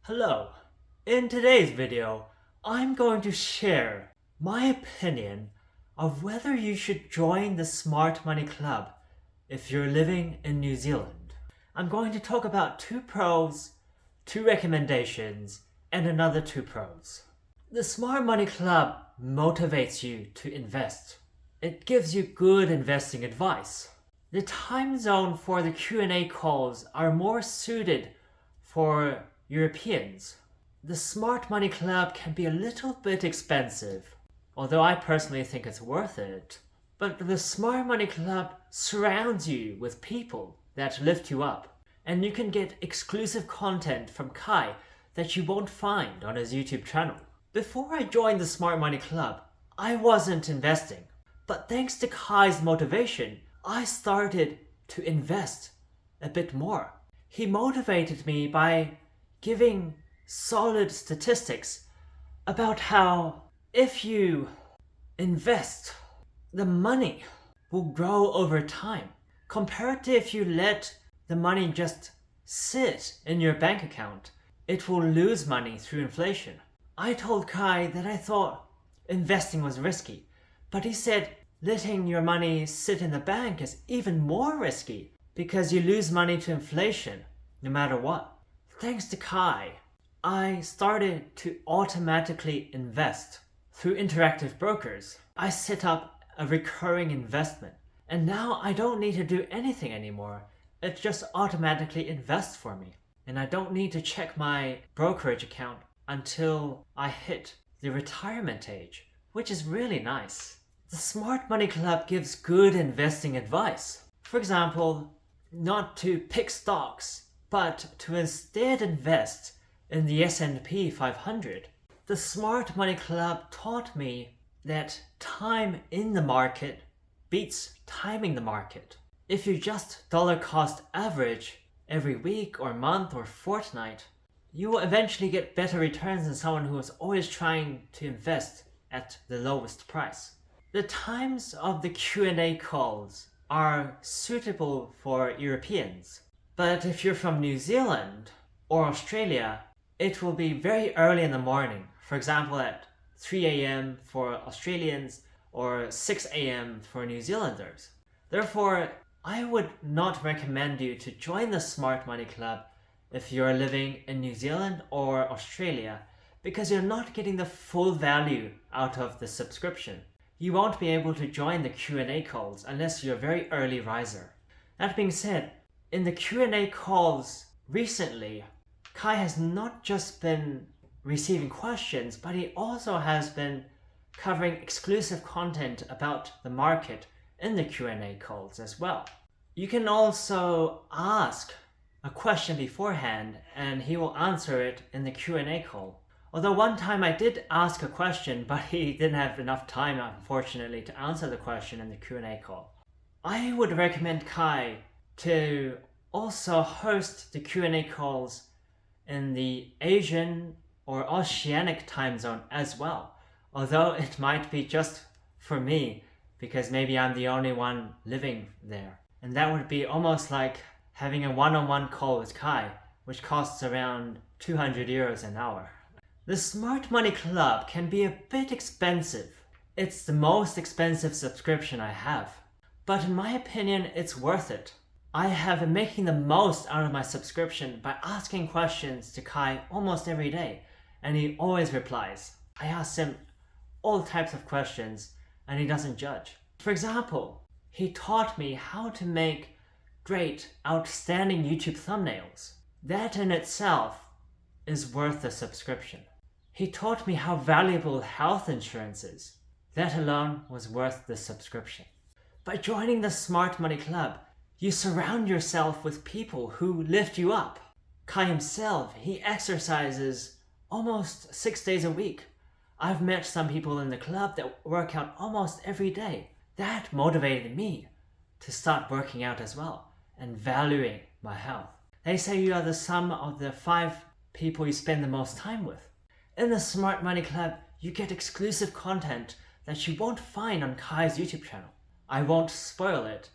Hello, in today's video, I'm going to share my opinion of whether you should join the Smart Money Club if you're living in New Zealand. I'm going to talk about 2 pros, 2 recommendations, and another 2 pros. The Smart Money Club motivates you to invest. It gives you good investing advice. The time zone for the Q&A calls are more suited for Europeans. The Smart Money Club can be a little bit expensive, although I personally think it's worth it. But the Smart Money Club surrounds you with people that lift you up, and you can get exclusive content from Kai that you won't find on his YouTube channel. Before I joined the Smart Money Club, I wasn't investing, but thanks to Kai's motivation, I started to invest a bit more. He motivated me by giving solid statistics about how if you invest, the money will grow over time compared to if you let the money just sit in your bank account. It will lose money through inflation. I told Kai that I thought investing was risky, but he said letting your money sit in the bank is even more risky because you lose money to inflation no matter what. Thanks to Kai, I started to automatically invest through interactive brokers. I set up a recurring investment, and now I don't need to do anything anymore. It just automatically invests for me, and I don't need to check my brokerage account until I hit the retirement age, which is really nice. The Smart Money Club gives good investing advice. For example, not to pick stocks, but to instead invest in the S&P 500. The Smart Money Club taught me that time in the market beats timing the market. If you just dollar cost average every week or month or fortnight, you will eventually get better returns than someone who is always trying to invest at the lowest price. The times of the Q&A calls are suitable for Europeans, but if you're from New Zealand or Australia, it will be very early in the morning, for example at 3 a.m. for Australians or 6 a.m. for New Zealanders. Therefore, I would not recommend you to join the Smart Money Club if you're living in New Zealand or Australia, because you're not getting the full value out of the subscription. You won't be able to join the Q&A calls unless you're a very early riser. That being said, in the Q&A calls recently, Kai has not just been receiving questions, but he also has been covering exclusive content about the market in the Q&A calls as well. You can also ask a question beforehand and he will answer it in the Q&A call. Although one time I did ask a question, but he didn't have enough time, unfortunately, to answer the question in the Q&A call. I would recommend Kai to also host the Q&A calls in the Asian or Oceanic time zone as well, although it might be just for me because maybe I'm the only one living there. And that would be almost like having a one-on-one call with Kai, which costs around 200 euros an hour. The Smart Money Club can be a bit expensive. It's the most expensive subscription I have, but in my opinion, it's worth it. I have been making the most out of my subscription by asking questions to Kai almost every day, and he always replies. I ask him all types of questions, and he doesn't judge. For example, he taught me how to make great, outstanding YouTube thumbnails. That in itself is worth the subscription. He taught me how valuable health insurance is. That alone was worth the subscription. By joining the Smart Money Club, you surround yourself with people who lift you up. Kai himself, he exercises almost 6 days a week. I've met some people in the club that work out almost every day. That motivated me to start working out as well and valuing my health. They say you are the sum of the 5 people you spend the most time with. In the Smart Money Club, you get exclusive content that you won't find on Kai's YouTube channel. I won't spoil it,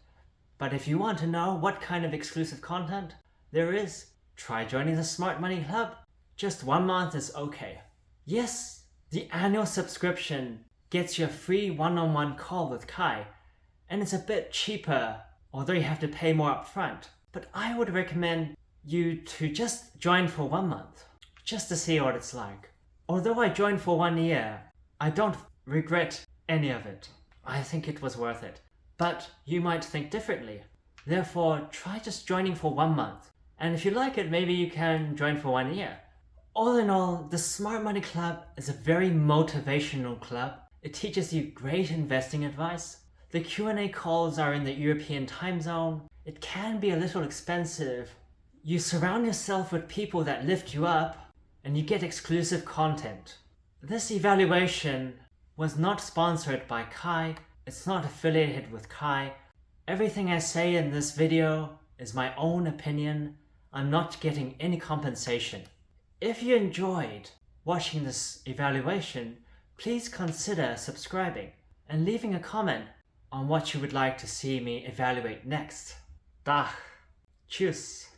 but if you want to know what kind of exclusive content there is, try joining the Smart Money Club just 1 month is okay. Yes, the annual subscription gets you a free one-on-one call with Kai, and it's a bit cheaper, although you have to pay more upfront. But I would recommend you to just join for 1 month, just to see what it's like. Although I joined for 1 year, I don't regret any of it. I think it was worth it. But you might think differently. Therefore, try just joining for 1 month. And if you like it, maybe you can join for 1 year. All in all, the Smart Money Club is a very motivational club. It teaches you great investing advice. The Q&A calls are in the European time zone. It can be a little expensive. You surround yourself with people that lift you up, and you get exclusive content. This evaluation was not sponsored by Kai. It's not affiliated with Kai. Everything I say in this video is my own opinion. I'm not getting any compensation. If you enjoyed watching this evaluation, please consider subscribing and leaving a comment on what you would like to see me evaluate next. Dag. Tschüss.